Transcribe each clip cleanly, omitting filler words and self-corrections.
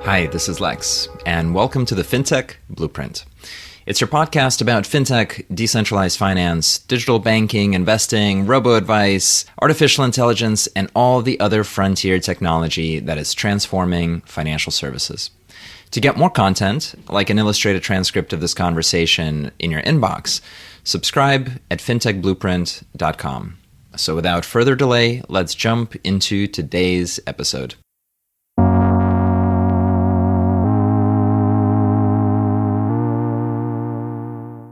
Hi, this is Lex, and welcome to the Fintech Blueprint. It's your podcast about fintech, decentralized finance, digital banking, investing, robo-advice, artificial intelligence, and all the other frontier technology that is transforming financial services. To get more content, like an illustrated transcript of this conversation in your inbox, subscribe at fintechblueprint.com. So without further delay, let's jump into today's episode.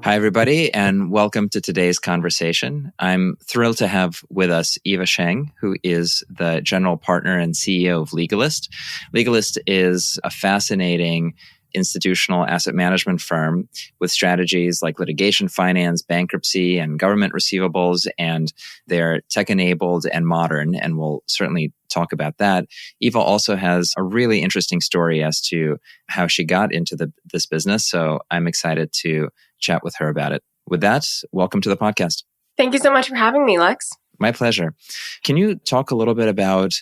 Hi, everybody, and welcome to today's conversation. I'm thrilled to have with us Eva Shang, who is the general partner and CEO of Legalist. Legalist is a fascinating institutional asset management firm with strategies like litigation finance, bankruptcy, and government receivables, and they're tech-enabled and modern, and we'll certainly talk about that. Eva also has a really interesting story as to how she got into this business, so I'm excited to chat with her about it. With that, welcome to the podcast. Thank you so much for having me, Lex. My pleasure. Can you talk a little bit about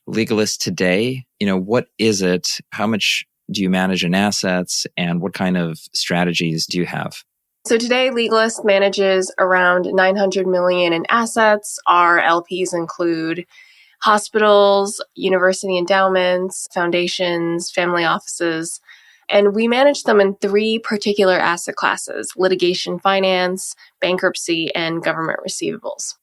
Legalist today? What is it? How much do you manage in assets, and what kind of strategies do you have? So today, Legalist manages around $900 million in assets. Our LPs include hospitals, university endowments, foundations, family offices, and we manage them in three particular asset classes: litigation finance, bankruptcy, and government receivables.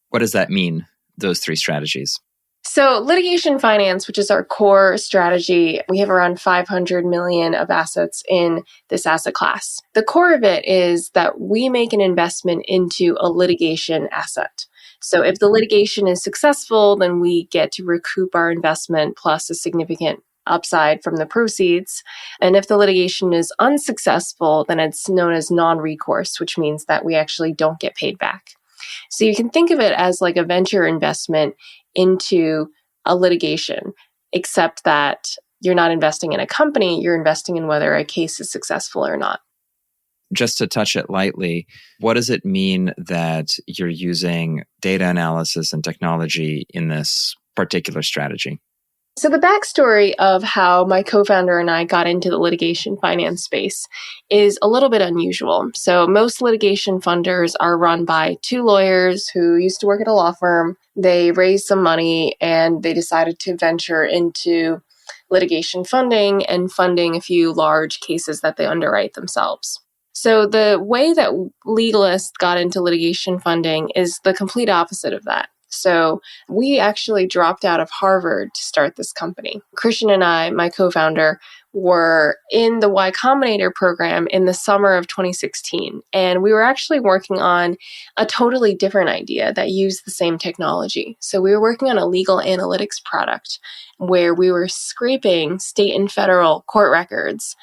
What does that mean, those three strategies? So litigation finance, which is our core strategy, we have around 500 million of assets in this asset class. The core of it is that we make an investment into a litigation asset. So if the litigation is successful, then we get to recoup our investment plus a significant upside from the proceeds. And if the litigation is unsuccessful, then it's known as non-recourse, which means that we actually don't get paid back. So you can think of it as like a venture investment into a litigation, except that you're not investing in a company, you're investing in whether a case is successful or not. Just to touch it lightly, what does it mean that you're using data analysis and technology in this particular strategy? So the backstory of how my co-founder and I got into the litigation finance space is a little bit unusual. So most litigation funders are run by two lawyers who used to work at a law firm. They raised some money and they decided to venture into litigation funding and funding a few large cases that they underwrite themselves. So the way that Legalist got into litigation funding is the complete opposite of that. So we actually dropped out of Harvard to start this company. Christian and I, my co-founder, were in the Y-Combinator program in the summer of 2016. And we were actually working on a totally different idea that used the same technology. So we were working on a legal analytics product where we were scraping state and federal court records,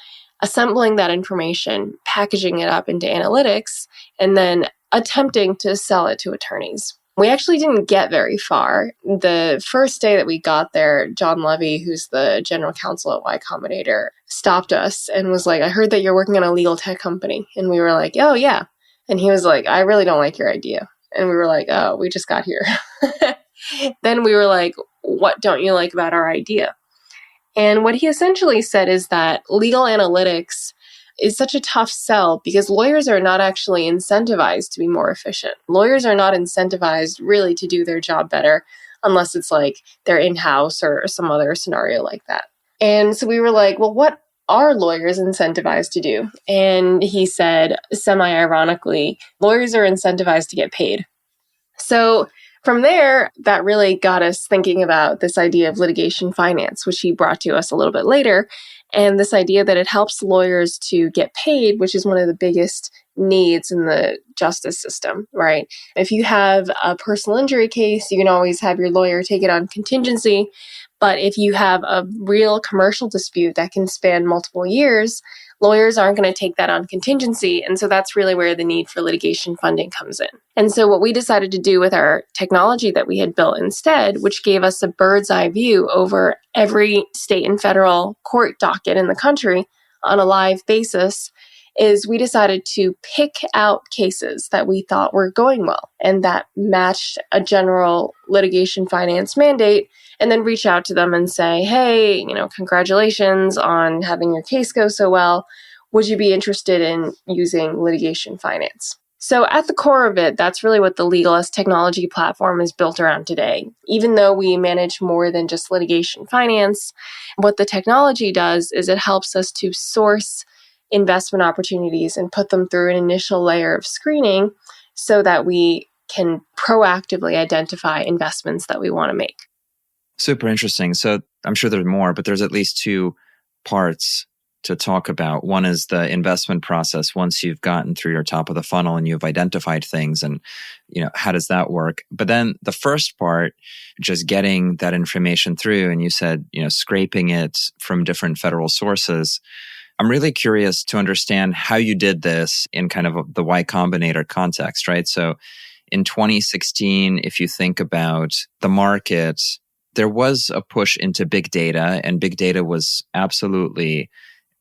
assembling that information, packaging it up into analytics, and then attempting to sell it to attorneys. We actually didn't get very far. The first day that we got there, John Levy, who's the general counsel at Y-Combinator, stopped us and was like, "I heard that you're working on a legal tech company." And we were like, "Oh, yeah." And he was like, "I really don't like your idea." And we were like, "Oh, we just got here." Then we were like, "What don't you like about our idea?" And what he essentially said is that legal analytics is such a tough sell because lawyers are not actually incentivized to be more efficient. Lawyers are not incentivized really to do their job better unless it's like they're in-house or some other scenario like that. And so we were like, well, what are lawyers incentivized to do? And he said, semi-ironically, lawyers are incentivized to get paid. So from there, that really got us thinking about this idea of litigation finance, which he brought to us a little bit later. And this idea that it helps lawyers to get paid, which is one of the biggest needs in the justice system, right? If you have a personal injury case, you can always have your lawyer take it on contingency. But if you have a real commercial dispute that can span multiple years, lawyers aren't going to take that on contingency. And so that's really where the need for litigation funding comes in. And so what we decided to do with our technology that we had built instead, which gave us a bird's eye view over every state and federal court docket in the country on a live basis, is we decided to pick out cases that we thought were going well and that matched a general litigation finance mandate and then reach out to them and say, hey, congratulations on having your case go so well. Would you be interested in using litigation finance? So at the core of it, that's really what the Legalist technology platform is built around today. Even though we manage more than just litigation finance, what the technology does is it helps us to source investment opportunities and put them through an initial layer of screening so that we can proactively identify investments that we want to make. Super interesting. So I'm sure there's more, but there's at least two parts to talk about. One is the investment process once you've gotten through your top of the funnel and you've identified things and, how does that work? But then the first part, just getting that information through, and you said, scraping it from different federal sources. I'm really curious to understand how you did this in kind of the Y-Combinator context, right? So in 2016, if you think about the market, there was a push into big data, and big data was absolutely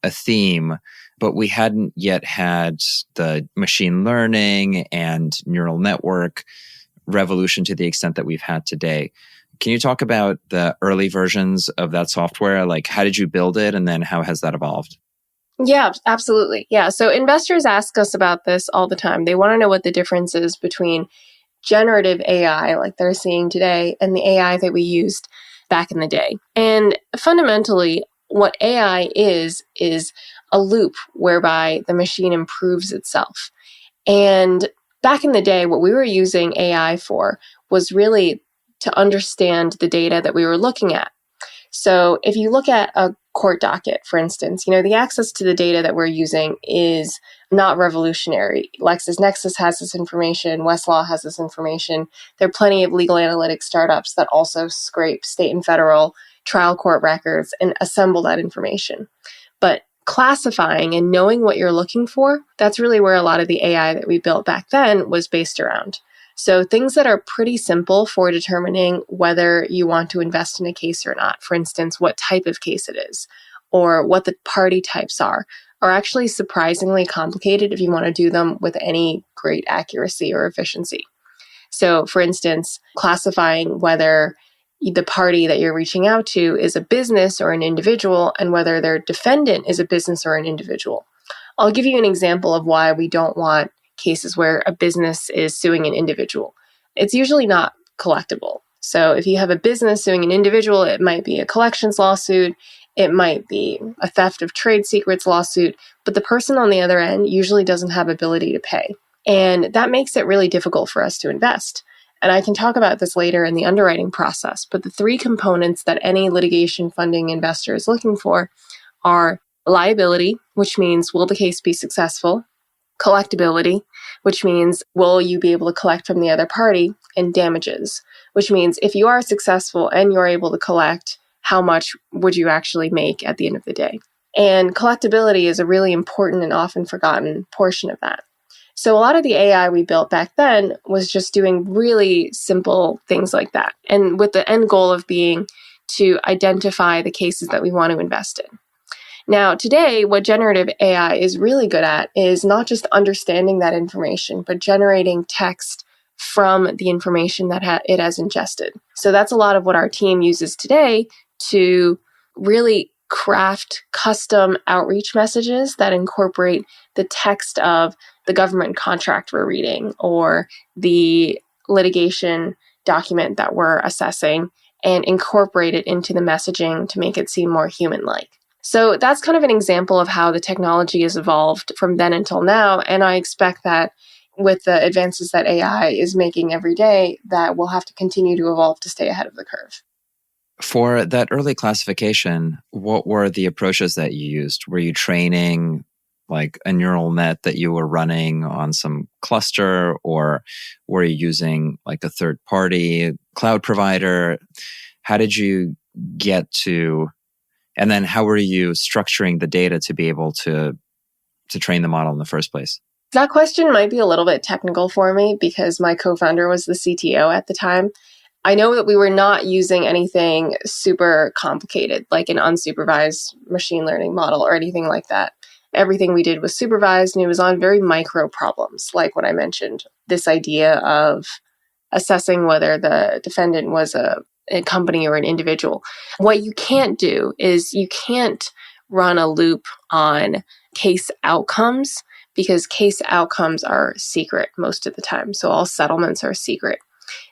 a theme, but we hadn't yet had the machine learning and neural network revolution to the extent that we've had today. Can you talk about the early versions of that software? Like, how did you build it, and then how has that evolved? Yeah, absolutely. Yeah. So investors ask us about this all the time. They want to know what the difference is between generative AI, like they're seeing today, and the AI that we used back in the day. And fundamentally, what AI is a loop whereby the machine improves itself. And back in the day, what we were using AI for was really to understand the data that we were looking at. So if you look at a court docket, for instance, the access to the data that we're using is not revolutionary. LexisNexis has this information. Westlaw has this information. There are plenty of legal analytics startups that also scrape state and federal trial court records and assemble that information. But classifying and knowing what you're looking for, that's really where a lot of the AI that we built back then was based around. So things that are pretty simple for determining whether you want to invest in a case or not. For instance, what type of case it is or what the party types are actually surprisingly complicated if you want to do them with any great accuracy or efficiency. So for instance, classifying whether the party that you're reaching out to is a business or an individual and whether their defendant is a business or an individual. I'll give you an example of why we don't want cases where a business is suing an individual. It's usually not collectible. So if you have a business suing an individual, it might be a collections lawsuit, it might be a theft of trade secrets lawsuit, but the person on the other end usually doesn't have ability to pay. And that makes it really difficult for us to invest. And I can talk about this later in the underwriting process, but the three components that any litigation funding investor is looking for are liability, which means will the case be successful? Collectability, which means will you be able to collect from the other party? And damages, which means if you are successful and you're able to collect, how much would you actually make at the end of the day? And collectability is a really important and often forgotten portion of that. So a lot of the AI we built back then was just doing really simple things like that, and with the end goal of being to identify the cases that we want to invest in. Now, today, what generative AI is really good at is not just understanding that information, but generating text from the information that it has ingested. So that's a lot of what our team uses today to really craft custom outreach messages that incorporate the text of the government contract we're reading or the litigation document that we're assessing and incorporate it into the messaging to make it seem more human-like. So that's kind of an example of how the technology has evolved from then until now. And I expect that with the advances that AI is making every day, that we'll have to continue to evolve to stay ahead of the curve. For that early classification, what were the approaches that you used? Were you training like a neural net that you were running on some cluster, or were you using like a third-party cloud provider? How did you get to, and then how were you structuring the data to be able to train the model in the first place? That question might be a little bit technical for me because my co-founder was the CTO at the time. I know that we were not using anything super complicated, like an unsupervised machine learning model or anything like that. Everything we did was supervised, and it was on very micro problems, like what I mentioned, this idea of assessing whether the defendant was a a company or an individual. What you can't do is you can't run a loop on case outcomes because case outcomes are secret most of the time. So all settlements are secret.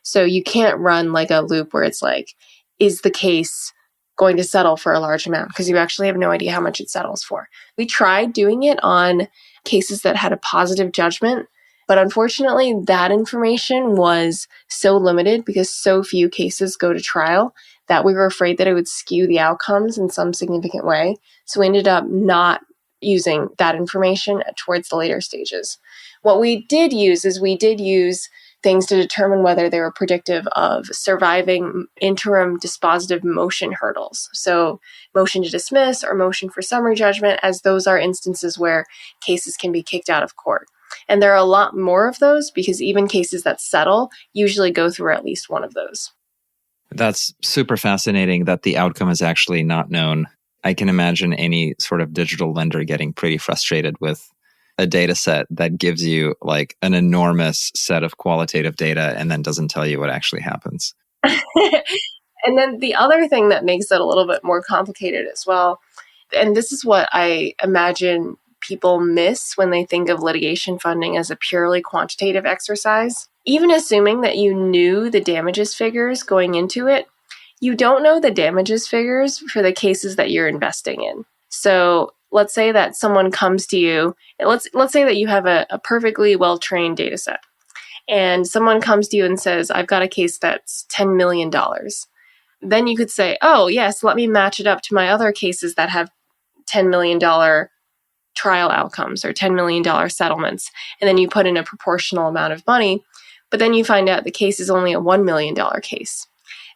So you can't run like a loop where it's like, is the case going to settle for a large amount? Because you actually have no idea how much it settles for. We tried doing it on cases that had a positive judgment, but unfortunately that information was so limited because so few cases go to trial that we were afraid that it would skew the outcomes in some significant way. So we ended up not using that information towards the later stages. What we did use is we did use things to determine whether they were predictive of surviving interim dispositive motion hurdles. So motion to dismiss or motion for summary judgment, as those are instances where cases can be kicked out of court. And there are a lot more of those because even cases that settle usually go through at least one of those. That's super fascinating that the outcome is actually not known. I can imagine any sort of digital lender getting pretty frustrated with a data set that gives you like an enormous set of qualitative data and then doesn't tell you what actually happens. And then the other thing that makes it a little bit more complicated as well, and this is what I imagine people miss when they think of litigation funding as a purely quantitative exercise. Even assuming that you knew the damages figures going into it, you don't know the damages figures for the cases that you're investing in. So let's say that someone comes to you, let's say that you have a perfectly well-trained data set, and someone comes to you and says, I've got a case that's $10 million. Then you could say, oh, yes, let me match it up to my other cases that have $10 million trial outcomes or $10 million settlements. And then you put in a proportional amount of money, but then you find out the case is only a $1 million case.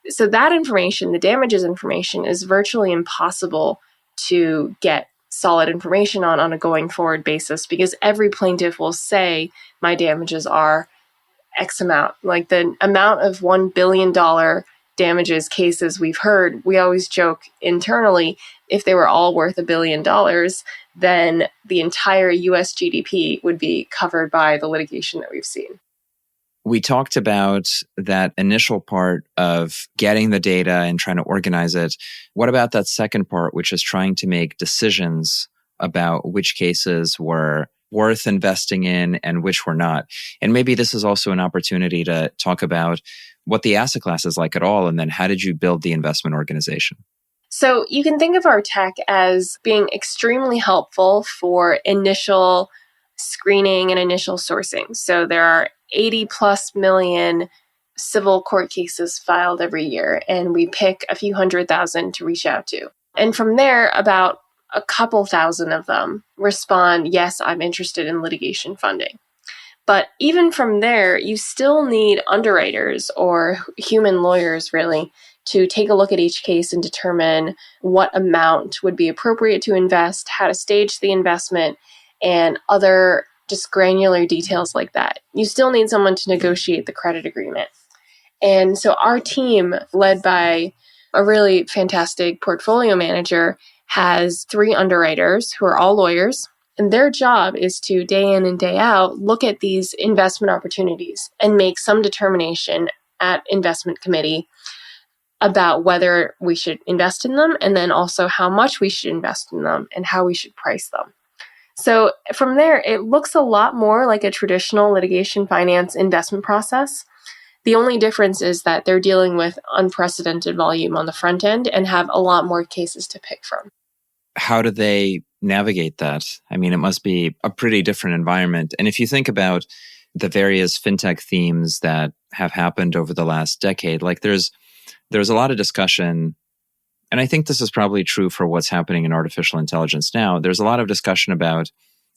So that information, the damages information, is virtually impossible to get solid information on a going forward basis because every plaintiff will say my damages are X amount. Like the amount of $1 billion damages cases we've heard, we always joke internally, if they were all worth $1 billion, then the entire US GDP would be covered by the litigation that we've seen. We talked about that initial part of getting the data and trying to organize it. What about that second part, which is trying to make decisions about which cases were worth investing in and which were not? And maybe this is also an opportunity to talk about what the asset class is like at all, and then how did you build the investment organization? So you can think of our tech as being extremely helpful for initial screening and initial sourcing. So there are 80 plus million civil court cases filed every year, and we pick a few 100,000 to reach out to. And from there, about a couple thousand of them respond, yes, I'm interested in litigation funding. But even from there, you still need underwriters or human lawyers, really, to take a look at each case and determine what amount would be appropriate to invest, how to stage the investment, and other just granular details like that. You still need someone to negotiate the credit agreement. And so our team, led by a really fantastic portfolio manager, has 3 underwriters who are all lawyers. And their job is to, day in and day out, look at these investment opportunities and make some determination at investment committee about whether we should invest in them, and then also how much we should invest in them and how we should price them. So from there, it looks a lot more like a traditional litigation finance investment process. The only difference is that they're dealing with unprecedented volume on the front end and have a lot more cases to pick from. How do they navigate that? I mean, it must be a pretty different environment. And if you think about the various fintech themes that have happened over the last decade, like there's a lot of discussion, and I think this is probably true for what's happening in artificial intelligence now. There's a lot of discussion about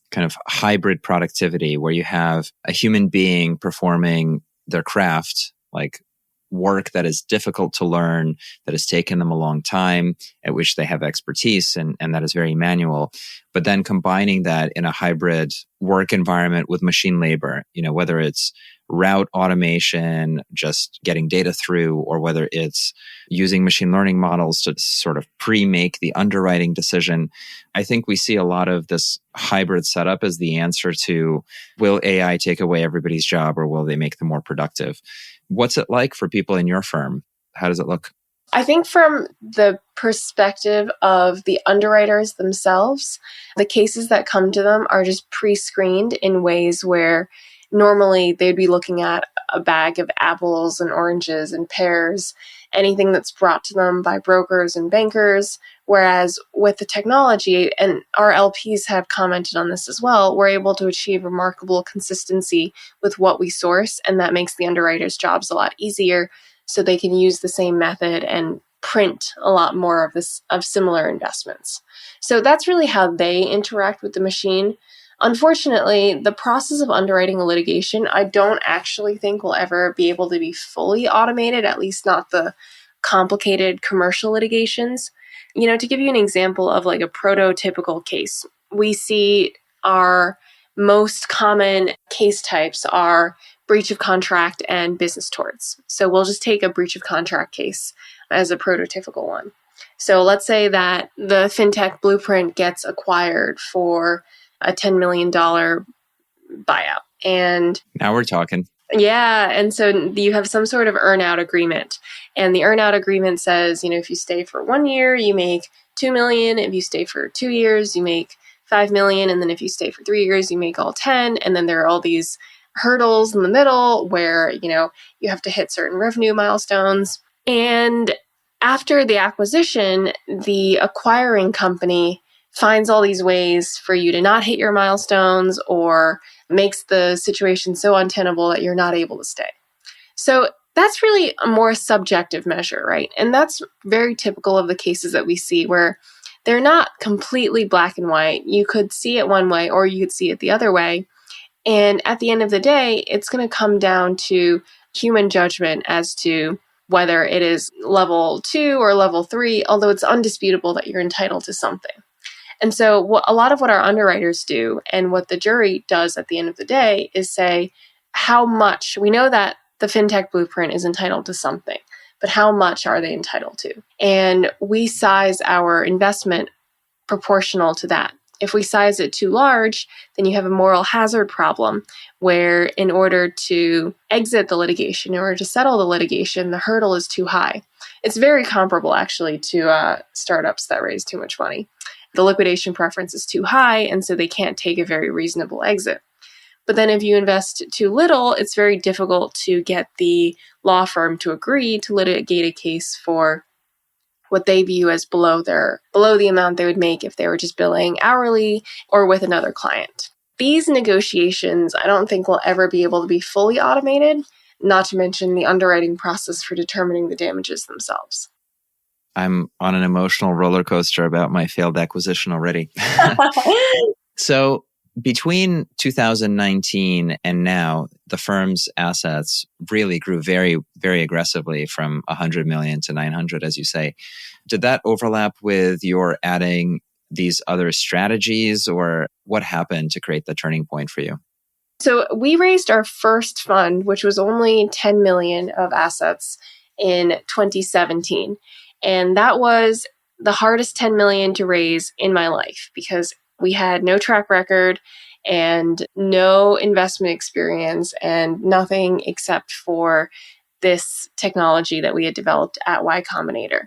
kind of hybrid productivity where you have a human being performing their craft, like work that is difficult to learn, that has taken them a long time, at which they have expertise, and that is very manual. But then combining that in a hybrid work environment with machine labor, whether it's route automation, just getting data through, or whether it's using machine learning models to sort of pre-make the underwriting decision. I think we see a lot of this hybrid setup as the answer to, will AI take away everybody's job or will they make them more productive? What's it like for people in your firm? How does it look? I think from the perspective of the underwriters themselves, the cases that come to them are just pre-screened in ways where normally they'd be looking at a bag of apples and oranges and pears, anything that's brought to them by brokers and bankers. Whereas with the technology, and our LPs have commented on this as well, we're able to achieve remarkable consistency with what we source, and that makes the underwriters' jobs a lot easier, so they can use the same method and print a lot more of similar investments. So that's really how they interact with the machine. Unfortunately, the process of underwriting a litigation, I don't actually think will ever be able to be fully automated, at least not the complicated commercial litigations. To give you an example of like a prototypical case, we see our most common case types are breach of contract and business torts. So we'll just take a breach of contract case as a prototypical one. So let's say that the Fintech Blueprint gets acquired for a $10 million buyout. And now we're talking. Yeah. And so you have some sort of earn-out agreement. And the earn-out agreement says, if you stay for 1 year, you make $2 million. If you stay for 2 years, you make $5 million. And then if you stay for 3 years, you make all 10. And then there are all these hurdles in the middle where, you have to hit certain revenue milestones. And after the acquisition, the acquiring company finds all these ways for you to not hit your milestones or makes the situation so untenable that you're not able to stay. So that's really a more subjective measure, right? And that's very typical of the cases that we see where they're not completely black and white. You could see it one way or you could see it the other way. And at the end of the day, it's going to come down to human judgment as to whether it is level 2 or level 3, although it's undisputable that you're entitled to something. And so a lot of what our underwriters do and what the jury does at the end of the day is say, how much, we know that the Fintech Blueprint is entitled to something, but how much are they entitled to? And we size our investment proportional to that. If we size it too large, then you have a moral hazard problem where in order to exit the litigation, in order to settle the litigation, the hurdle is too high. It's very comparable actually to startups that raise too much money. The liquidation preference is too high, and so they can't take a very reasonable exit. But then if you invest too little, it's very difficult to get the law firm to agree to litigate a case for what they view as below the amount they would make if they were just billing hourly or with another client. These negotiations, I don't think will ever be able to be fully automated, not to mention the underwriting process for determining the damages themselves. I'm on an emotional roller coaster about my failed acquisition already. So between 2019 and now, the firm's assets really grew very, very aggressively from 100 million to 900, as you say. Did that overlap with your adding these other strategies, or what happened to create the turning point for you? So we raised our first fund, which was only 10 million of assets in 2017. And that was the hardest 10 million to raise in my life because we had no track record and no investment experience and nothing except for this technology that we had developed at Y-Combinator.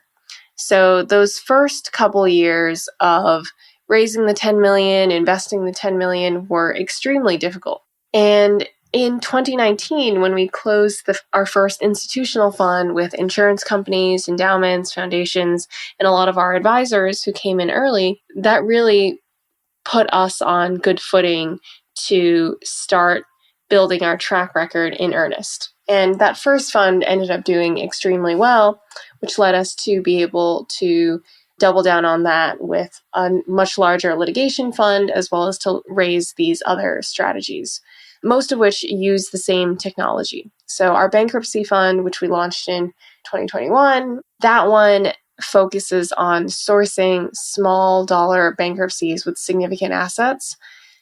So those first couple years of raising the 10 million, investing the 10 million were extremely difficult. And in 2019, when we closed our first institutional fund with insurance companies, endowments, foundations, and a lot of our advisors who came in early, that really put us on good footing to start building our track record in earnest. And that first fund ended up doing extremely well, which led us to be able to double down on that with a much larger litigation fund, as well as to raise these other strategies, most of which use the same technology. So our bankruptcy fund, which we launched in 2021, that one focuses on sourcing small dollar bankruptcies with significant assets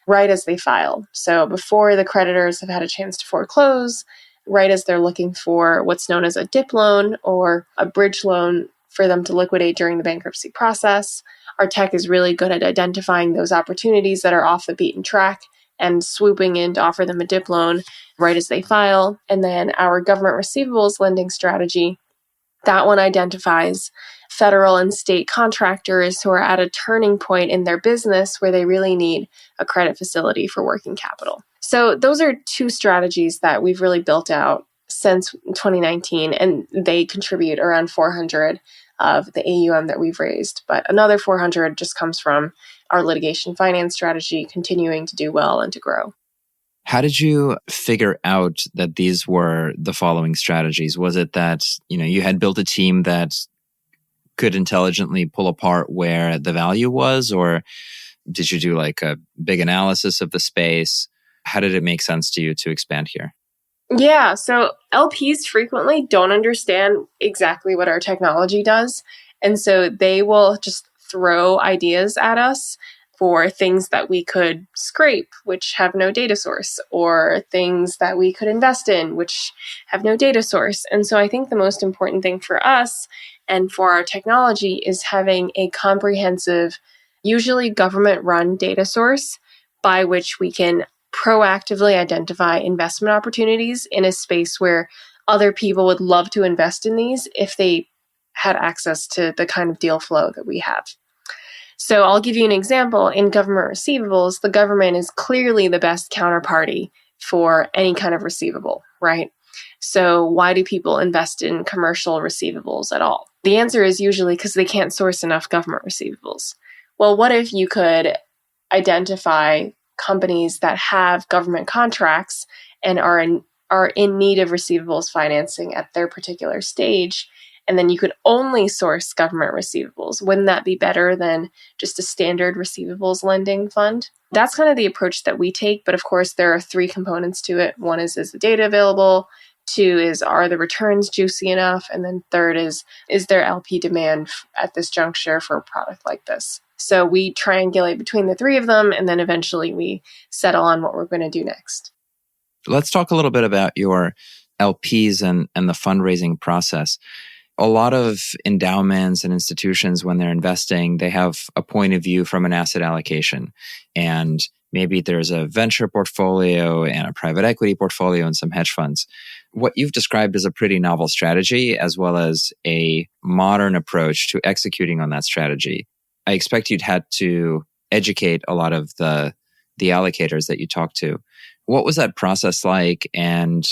right as they file. So before the creditors have had a chance to foreclose, right as they're looking for what's known as a DIP loan or a bridge loan for them to liquidate during the bankruptcy process. Our tech is really good at identifying those opportunities that are off the beaten track and swooping in to offer them a DIP loan right as they file. And then our government receivables lending strategy That one identifies federal and state contractors who are at a turning point in their business where they really need a credit facility for working capital. So those are two strategies that we've really built out since 2019, and they contribute around 400 of the AUM that we've raised. But another 400 just comes from our litigation finance strategy continuing to do well and to grow. How did you figure out that these were the following strategies? Was it that, you had built a team that could intelligently pull apart where the value was, or did you do like a big analysis of the space? How did it make sense to you to expand here? Yeah, so LPs frequently don't understand exactly what our technology does. And so they will just throw ideas at us for things that we could scrape, which have no data source, or things that we could invest in, which have no data source. And so I think the most important thing for us and for our technology is having a comprehensive, usually government-run data source by which we can proactively identify investment opportunities in a space where other people would love to invest in these if they had access to the kind of deal flow that we have. So I'll give you an example. In government receivables, the government is clearly the best counterparty for any kind of receivable, right? So why do people invest in commercial receivables at all? The answer is usually because they can't source enough government receivables. Well, what if you could identify companies that have government contracts and are in need of receivables financing at their particular stage, and then you could only source government receivables? Wouldn't that be better than just a standard receivables lending fund? That's kind of the approach that we take, but of course there are three components to it. One is the data available? Two is, are the returns juicy enough? And then third is there LP demand at this juncture for a product like this? So we triangulate between the three of them, and then eventually we settle on what we're going to do next. Let's talk a little bit about your LPs and the fundraising process. A lot of endowments and institutions, when they're investing, they have a point of view from an asset allocation. And maybe there's a venture portfolio and a private equity portfolio and some hedge funds. What you've described is a pretty novel strategy, as well as a modern approach to executing on that strategy. I expect you'd had to educate a lot of the allocators that you talked to. What was that process like? And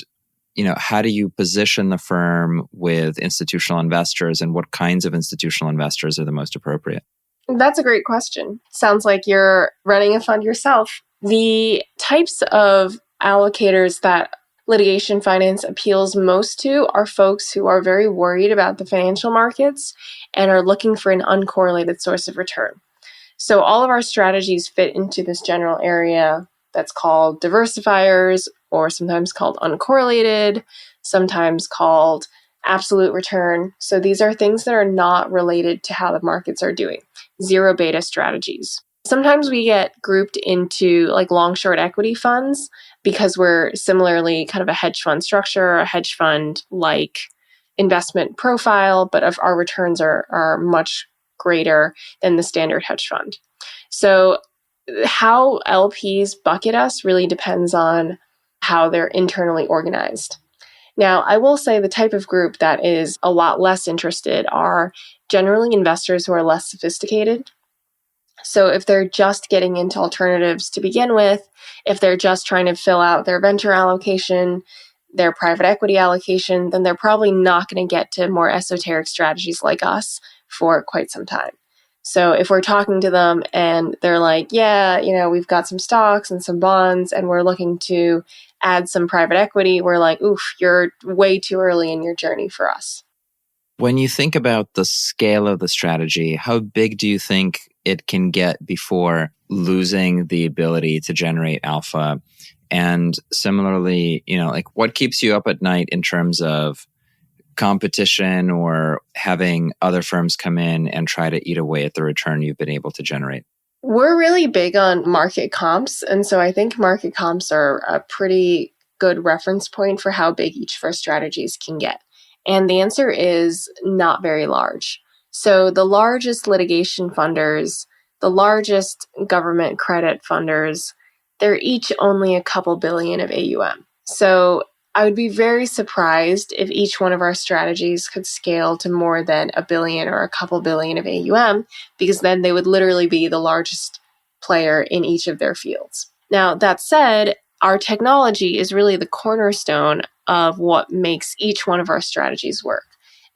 how do you position the firm with institutional investors, and what kinds of institutional investors are the most appropriate? That's a great question. Sounds like you're running a fund yourself. The types of allocators that litigation finance appeals most to are folks who are very worried about the financial markets and are looking for an uncorrelated source of return. So all of our strategies fit into this general area that's called diversifiers, or sometimes called uncorrelated, sometimes called absolute return. So these are things that are not related to how the markets are doing. Zero beta strategies. Sometimes we get grouped into like long short equity funds because we're similarly kind of a hedge fund structure, a hedge fund like investment profile, but our returns are much greater than the standard hedge fund. So how LPs bucket us really depends on how they're internally organized. Now, I will say the type of group that is a lot less interested are generally investors who are less sophisticated. So if they're just getting into alternatives to begin with, if they're just trying to fill out their venture allocation, their private equity allocation, then they're probably not going to get to more esoteric strategies like us for quite some time. So if we're talking to them and they're like, yeah, we've got some stocks and some bonds and we're looking to add some private equity, we're like, oof, you're way too early in your journey for us. When you think about the scale of the strategy, how big do you think it can get before losing the ability to generate alpha? And similarly, what keeps you up at night in terms of competition or having other firms come in and try to eat away at the return you've been able to generate? We're really big on market comps. And so I think market comps are a pretty good reference point for how big each of our strategies can get. And the answer is not very large. So the largest litigation funders, the largest government credit funders, they're each only a couple billion of AUM. So I would be very surprised if each one of our strategies could scale to more than $1 billion or a couple billion of AUM, because then they would literally be the largest player in each of their fields. Now, that said, our technology is really the cornerstone of what makes each one of our strategies work.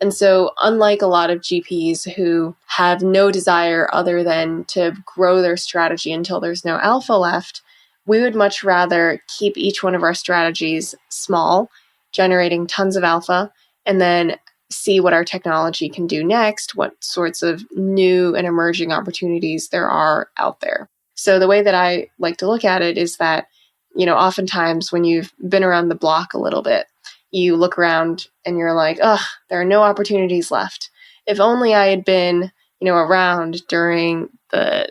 And so, unlike a lot of GPs who have no desire other than to grow their strategy until there's no alpha left, we would much rather keep each one of our strategies small, generating tons of alpha, and then see what our technology can do next, what sorts of new and emerging opportunities there are out there. So the way that I like to look at it is that, oftentimes when you've been around the block a little bit, you look around and you're like, there are no opportunities left. If only I had been, around during the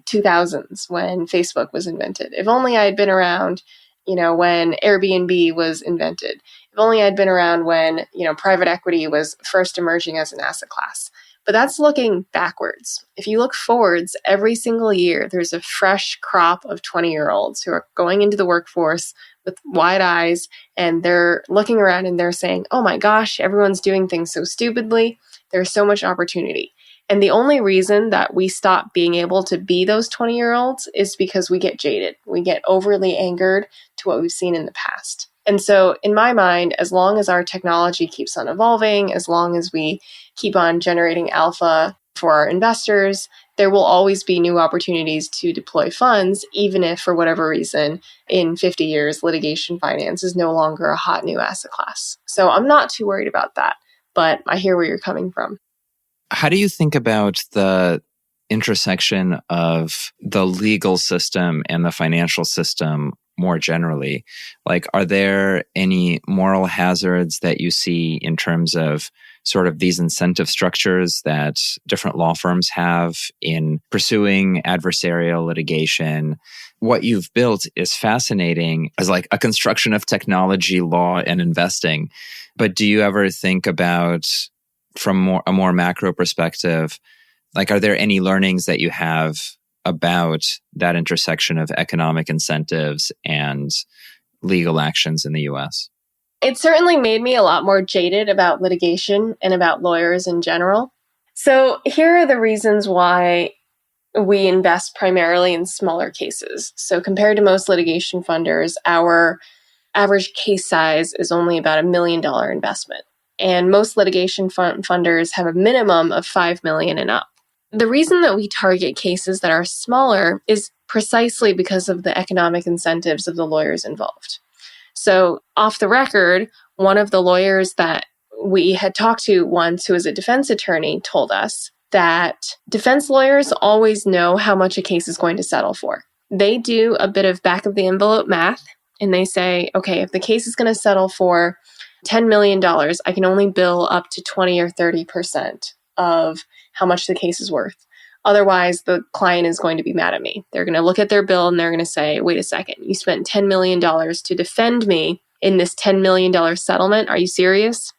2000s when Facebook was invented. If only I had been around, when Airbnb was invented. If only I'd been around when, private equity was first emerging as an asset class. But that's looking backwards. If you look forwards, every single year, there's a fresh crop of 20-year-olds who are going into the workforce with wide eyes, and they're looking around and they're saying, oh my gosh, everyone's doing things so stupidly. There's so much opportunity. And the only reason that we stop being able to be those 20-year-olds is because we get jaded. We get overly angered to what we've seen in the past. And so in my mind, as long as our technology keeps on evolving, as long as we keep on generating alpha for our investors, there will always be new opportunities to deploy funds, even if for whatever reason, in 50 years, litigation finance is no longer a hot new asset class. So I'm not too worried about that, but I hear where you're coming from. How do you think about the intersection of the legal system and the financial system more generally? Like, are there any moral hazards that you see in terms of sort of these incentive structures that different law firms have in pursuing adversarial litigation? What you've built is fascinating as like a construction of technology, law, and investing. But do you ever think about, from a more macro perspective, like, are there any learnings that you have about that intersection of economic incentives and legal actions in the US? It certainly made me a lot more jaded about litigation and about lawyers in general. So here are the reasons why we invest primarily in smaller cases. So compared to most litigation funders, our average case size is only about $1 million investment. And most litigation funders have a minimum of $5 million and up. The reason that we target cases that are smaller is precisely because of the economic incentives of the lawyers involved. So off the record, one of the lawyers that we had talked to once, who is a defense attorney, told us that defense lawyers always know how much a case is going to settle for. They do a bit of back of the envelope math, and they say, okay, if the case is going to settle for $10 million, I can only bill up to 20 or 30% of how much the case is worth. Otherwise, the client is going to be mad at me. They're going to look at their bill and they're going to say, wait a second, you spent $10 million to defend me in this $10 million settlement. Are you serious?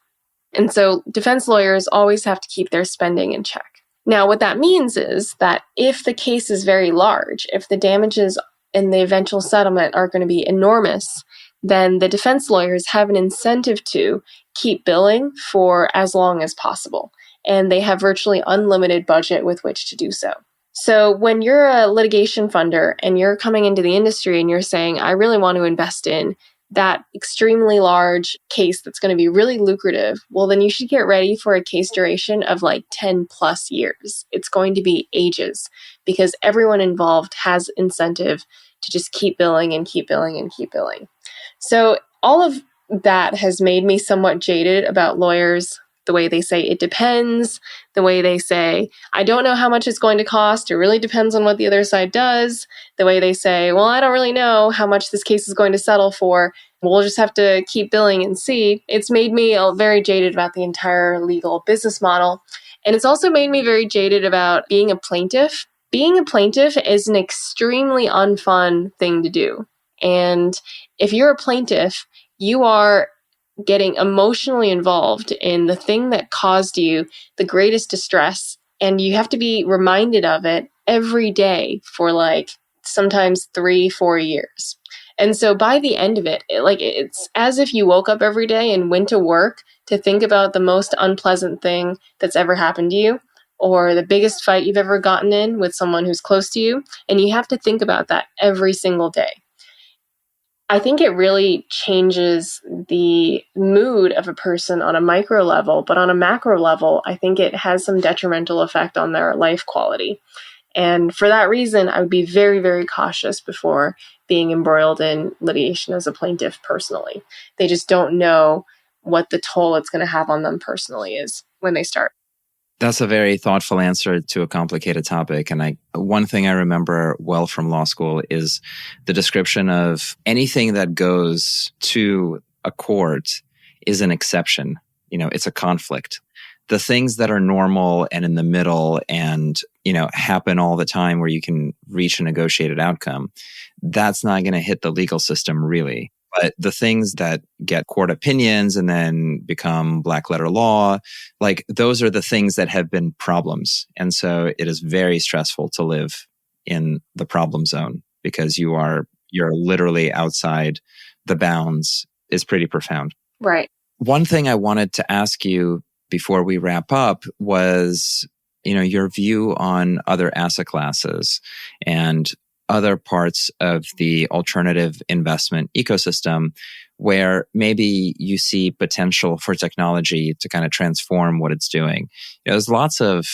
And so defense lawyers always have to keep their spending in check. Now, what that means is that if the case is very large, if the damages in the eventual settlement are going to be enormous, then the defense lawyers have an incentive to keep billing for as long as possible. And they have virtually unlimited budget with which to do so. So when you're a litigation funder and you're coming into the industry and you're saying, I really want to invest in that extremely large case that's going to be really lucrative, well, then you should get ready for a case duration of like 10 plus years. It's going to be ages because everyone involved has incentive to just keep billing and keep billing and keep billing. So all of that has made me somewhat jaded about lawyers. The way they say it depends, the way they say, I don't know how much it's going to cost. It really depends on what the other side does. The way they say, well, I don't really know how much this case is going to settle for. We'll just have to keep billing and see. It's made me very jaded about the entire legal business model. And it's also made me very jaded about being a plaintiff. Being a plaintiff is an extremely unfun thing to do. And if you're a plaintiff, you are getting emotionally involved in the thing that caused you the greatest distress. And you have to be reminded of it every day for like sometimes 3-4 years. And so by the end of it, it's as if you woke up every day and went to work to think about the most unpleasant thing that's ever happened to you, or the biggest fight you've ever gotten in with someone who's close to you. And you have to think about that every single day. I think it really changes the mood of a person on a micro level, but on a macro level, I think it has some detrimental effect on their life quality. And for that reason, I would be very, very cautious before being embroiled in litigation as a plaintiff personally. They just don't know what the toll it's going to have on them personally is when they start. That's a very thoughtful answer to a complicated topic. And one thing I remember well from law school is the description of anything that goes to a court is an exception. It's a conflict. The things that are normal and in the middle and, happen all the time where you can reach a negotiated outcome, that's not going to hit the legal system really. But the things that get court opinions and then become black letter law, those are the things that have been problems. And so it is very stressful to live in the problem zone because you're literally outside the bounds is pretty profound. Right. One thing I wanted to ask you before we wrap up was, your view on other asset classes and other parts of the alternative investment ecosystem where maybe you see potential for technology to kind of transform what it's doing. There's lots of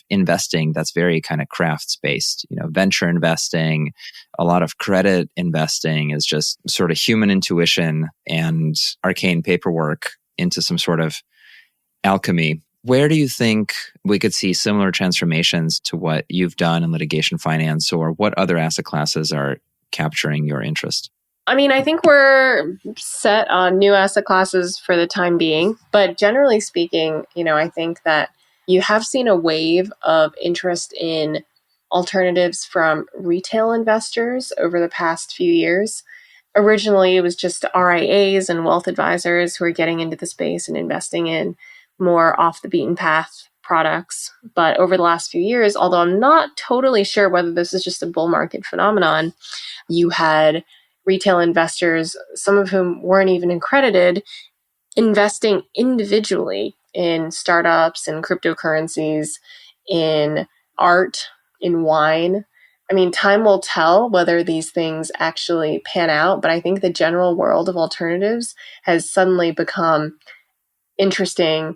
investing that's very kind of crafts based. Venture investing, a lot of credit investing is just sort of human intuition and arcane paperwork into some sort of alchemy. Where do you think we could see similar transformations to what you've done in litigation finance, or what other asset classes are capturing your interest? I think we're set on new asset classes for the time being, but generally speaking, I think that you have seen a wave of interest in alternatives from retail investors over the past few years. Originally, it was just RIAs and wealth advisors who are getting into the space and investing in more off the beaten path products. But over the last few years, although I'm not totally sure whether this is just a bull market phenomenon, you had retail investors, some of whom weren't even accredited, investing individually in startups and cryptocurrencies, in art, in wine. Time will tell whether these things actually pan out, but I think the general world of alternatives has suddenly become interesting,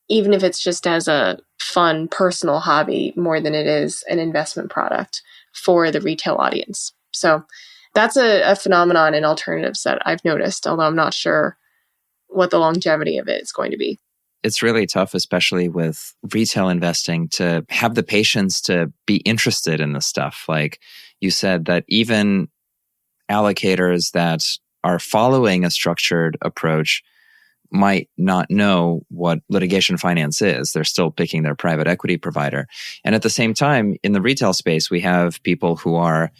even if it's just as a fun personal hobby more than it is an investment product for the retail audience. So that's a phenomenon in alternatives that I've noticed, although I'm not sure what the longevity of it is going to be. It's really tough, especially with retail investing, to have the patience to be interested in this stuff. Like you said, that even allocators that are following a structured approach might not know what litigation finance is. They're still picking their private equity provider. And at the same time, in the retail space, we have people who are,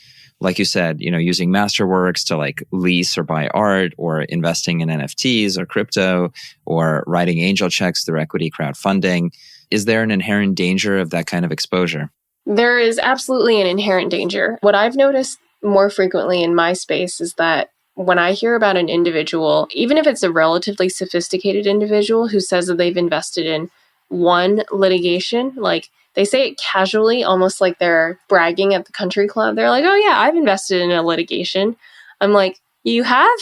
like you said, using Masterworks to lease or buy art, or investing in NFTs or crypto, or writing angel checks through equity crowdfunding. Is there an inherent danger of that kind of exposure? There is absolutely an inherent danger. What I've noticed more frequently in my space is that when I hear about an individual, even if it's a relatively sophisticated individual who says that they've invested in one litigation, they say it casually, almost like they're bragging at the country club. They're like, oh yeah, I've invested in a litigation. I'm like, you have?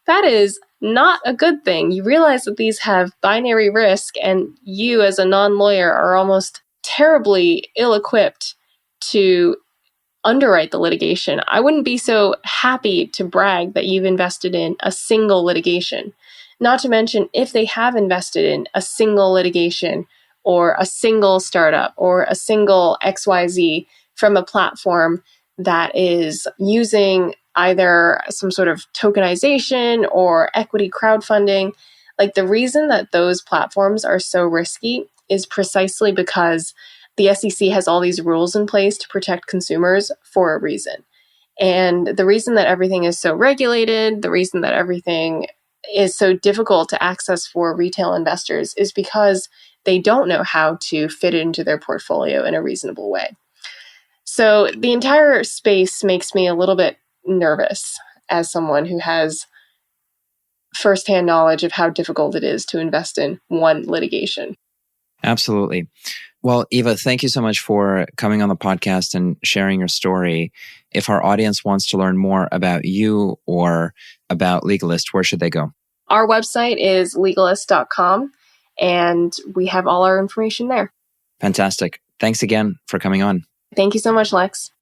That is not a good thing. You realize that these have binary risk, and you as a non-lawyer are almost terribly ill-equipped to underwrite the litigation. I wouldn't be so happy to brag that you've invested in a single litigation. Not to mention, if they have invested in a single litigation or a single startup or a single XYZ from a platform that is using either some sort of tokenization or equity crowdfunding, the reason that those platforms are so risky is precisely because the SEC has all these rules in place to protect consumers for a reason. And the reason that everything is so regulated, the reason that everything is so difficult to access for retail investors is because they don't know how to fit it into their portfolio in a reasonable way. So the entire space makes me a little bit nervous as someone who has firsthand knowledge of how difficult it is to invest in one litigation. Absolutely. Well, Eva, thank you so much for coming on the podcast and sharing your story. If our audience wants to learn more about you or about Legalist, where should they go? Our website is legalist.com, and we have all our information there. Fantastic. Thanks again for coming on. Thank you so much, Lex.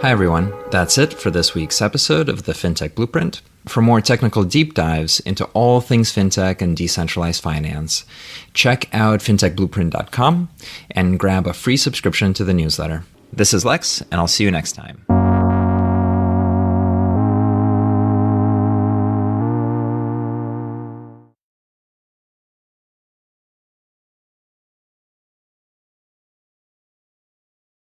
Hi, everyone. That's it for this week's episode of the Fintech Blueprint. For more technical deep dives into all things fintech and decentralized finance, check out fintechblueprint.com and grab a free subscription to the newsletter. This is Lex, and I'll see you next time.